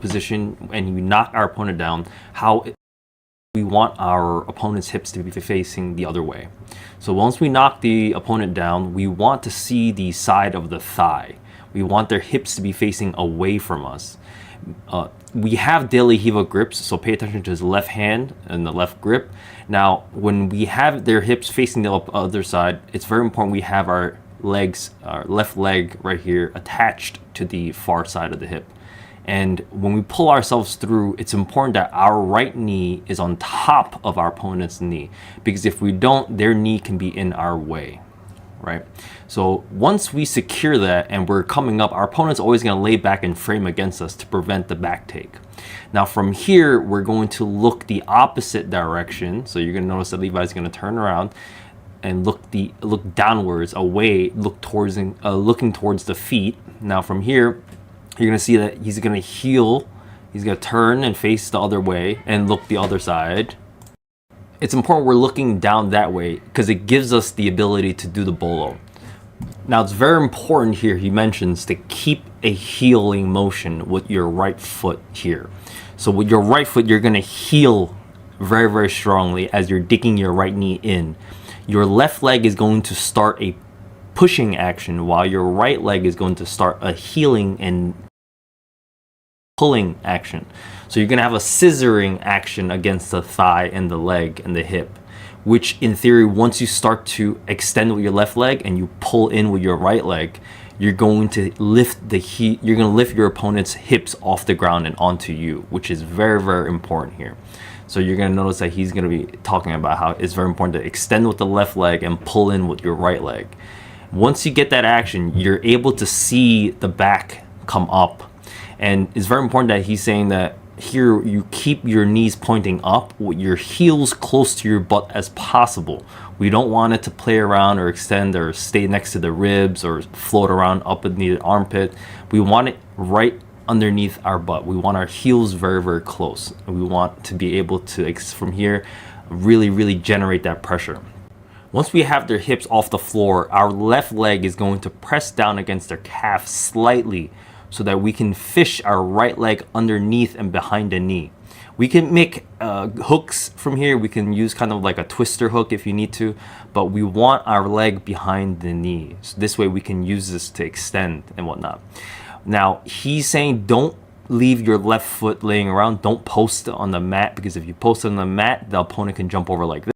position and we knock our opponent down, how we want our opponent's hips to be facing the other way. So once we knock the opponent down, we want to see the side of the thigh. We want their hips to be facing away from us. We have De La Riva grips, so pay attention to his left hand and the left grip. Now, when we have their hips facing the other side, it's very important we have our legs, our left leg right here attached to the far side of the hip. And when we pull ourselves through, it's important that our right knee is on top of our opponent's knee, because if we don't, their knee can be in our way, right? So once we secure that and we're coming up, our opponent's always going to lay back and frame against us to prevent the back take. Now from here, we're going to look the opposite direction. So you're going to notice that Levi's going to turn around and look downwards, away, looking towards the feet. Now from here, you're going to see that he's going to heel. He's going to turn and face the other way and look the other side. It's important we're looking down that way because it gives us the ability to do the bolo. Now it's very important here, he mentions, to keep a heeling motion with your right foot here. So with your right foot, you're going to heel very, very strongly as you're digging your right knee in. Your left leg is going to start a pushing action while your right leg is going to start a heeling and pulling action. So you're going to have a scissoring action against the thigh and the leg and the hip, which in theory, once you start to extend with your left leg and you pull in with your right leg, you're going to lift you're going to lift your opponent's hips off the ground and onto you, which is very, very important here. So you're going to notice that he's going to be talking about how it's very important to extend with the left leg and pull in with your right leg. Once you get that action, you're able to see the back come up. And it's very important that he's saying that here you keep your knees pointing up with your heels close to your butt as possible. We don't want it to play around or extend or stay next to the ribs or float around up beneath the armpit. We want it right underneath our butt. We want our heels very, very close. And we want to be able to, from here, really, really generate that pressure. Once we have their hips off the floor, our left leg is going to press down against their calf slightly so that we can fish our right leg underneath and behind the knee. We can make hooks from here. We can use kind of like a twister hook if you need to, but we want our leg behind the knee. So this way we can use this to extend and whatnot. Now, he's saying don't leave your left foot laying around. Don't post it on the mat, because if you post it on the mat, the opponent can jump over like this.